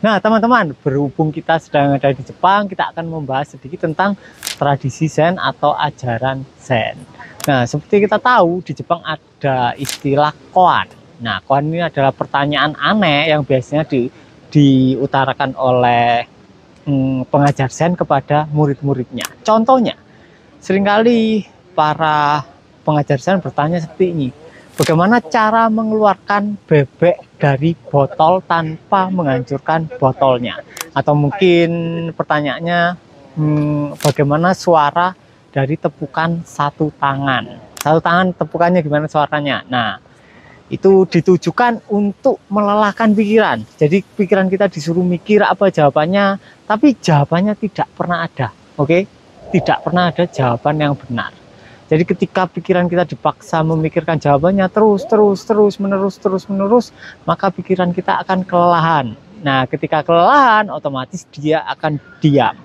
Nah, teman-teman, berhubung kita sedang ada di Jepang, kita akan membahas sedikit tentang tradisi Zen atau ajaran Zen. Nah, seperti kita tahu, di Jepang ada istilah koan. Nah, koan ini adalah pertanyaan aneh yang biasanya diutarakan oleh pengajar Zen kepada murid-muridnya. Contohnya, seringkali para pengajar Zen bertanya seperti ini. Bagaimana cara mengeluarkan bebek dari botol tanpa menghancurkan botolnya? Atau mungkin pertanyaannya, bagaimana suara dari tepukan satu tangan? Satu tangan tepukannya gimana suaranya? Nah, itu ditujukan untuk melelahkan pikiran. Jadi pikiran kita disuruh mikir apa jawabannya, tapi jawabannya tidak pernah ada. Oke? Tidak pernah ada jawaban yang benar. Jadi ketika pikiran kita dipaksa memikirkan jawabannya terus menerus, maka pikiran kita akan kelelahan. Nah, ketika kelelahan, otomatis dia akan diam.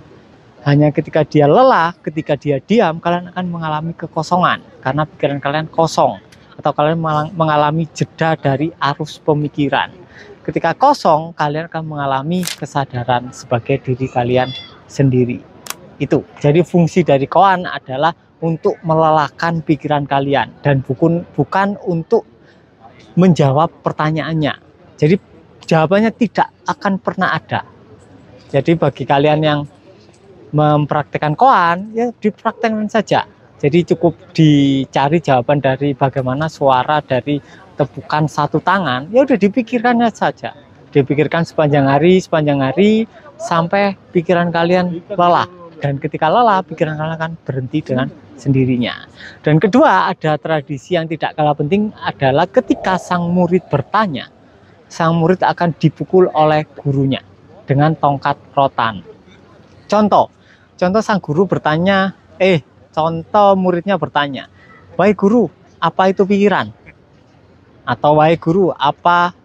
Hanya ketika dia lelah, ketika dia diam, kalian akan mengalami kekosongan karena pikiran kalian kosong, atau kalian mengalami jeda dari arus pemikiran. Ketika kosong, kalian akan mengalami kesadaran sebagai diri kalian sendiri. Itu. Jadi fungsi dari koan adalah untuk melelahkan pikiran kalian dan bukan untuk menjawab pertanyaannya. Jadi jawabannya tidak akan pernah ada. Jadi bagi kalian yang mempraktekkan koan, ya dipraktekkan saja. Jadi cukup dicari jawaban dari bagaimana suara dari tepukan satu tangan, ya udah dipikirkannya saja. Dipikirkan sepanjang hari sampai pikiran kalian lelah. Dan ketika lelah, pikiran kalian akan berhenti dengan sendirinya. Dan kedua, ada tradisi yang tidak kalah penting adalah ketika sang murid bertanya, sang murid akan dipukul oleh gurunya dengan tongkat rotan. Contoh sang guru bertanya, contoh muridnya bertanya, "Wahai guru, apa itu pikiran?" Atau "Wahai guru,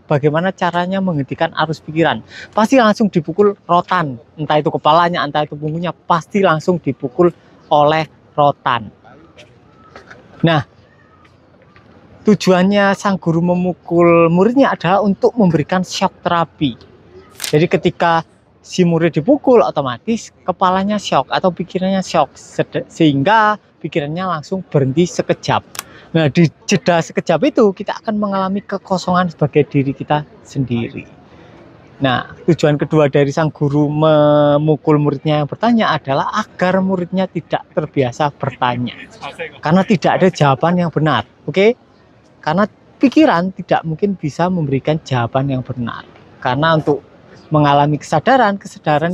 bagaimana caranya menghentikan arus pikiran?" Pasti langsung dipukul rotan, entah itu kepalanya, entah itu punggungnya, pasti langsung dipukul oleh rotan. Nah, tujuannya sang guru memukul muridnya adalah untuk memberikan shock terapi. Jadi ketika si murid dipukul, otomatis kepalanya shock atau pikirannya shock, sehingga pikirannya langsung berhenti sekejap. Nah, di jeda sekejap itu kita akan mengalami kekosongan sebagai diri kita sendiri. Nah, tujuan kedua dari sang guru memukul muridnya yang bertanya adalah agar muridnya tidak terbiasa bertanya. Karena tidak ada jawaban yang benar, oke? Karena pikiran tidak mungkin bisa memberikan jawaban yang benar. Karena untuk mengalami kesadaran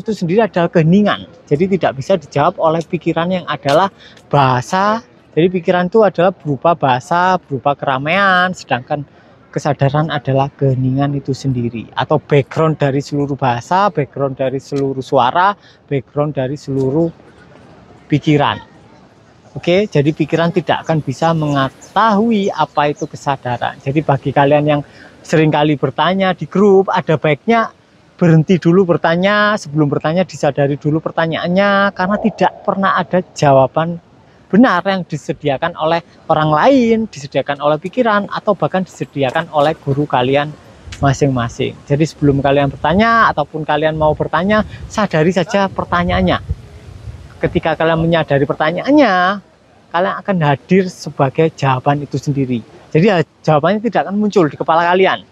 itu sendiri adalah keheningan. Jadi tidak bisa dijawab oleh pikiran yang adalah bahasa. Jadi pikiran itu adalah berupa bahasa, berupa keramaian, sedangkan kesadaran adalah keheningan itu sendiri, atau background dari seluruh bahasa, background dari seluruh suara, background dari seluruh pikiran. Oke, jadi pikiran tidak akan bisa mengetahui apa itu kesadaran. Jadi bagi kalian yang seringkali bertanya di grup, ada baiknya berhenti dulu bertanya, sebelum bertanya disadari dulu pertanyaannya, karena tidak pernah ada jawaban benar yang disediakan oleh orang lain, disediakan oleh pikiran, atau bahkan disediakan oleh guru kalian masing-masing. Jadi sebelum kalian bertanya ataupun kalian mau bertanya, sadari saja pertanyaannya. Ketika kalian menyadari pertanyaannya, kalian akan hadir sebagai jawaban itu sendiri. Jadi jawabannya tidak akan muncul di kepala kalian.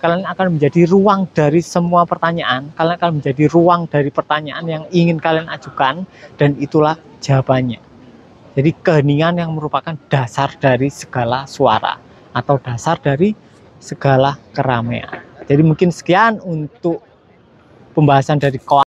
Kalian akan menjadi ruang dari semua pertanyaan. Kalian akan menjadi ruang dari pertanyaan yang ingin kalian ajukan, dan itulah jawabannya. Jadi keheningan yang merupakan dasar dari segala suara atau dasar dari segala keramaian. Jadi mungkin sekian untuk pembahasan dari koan.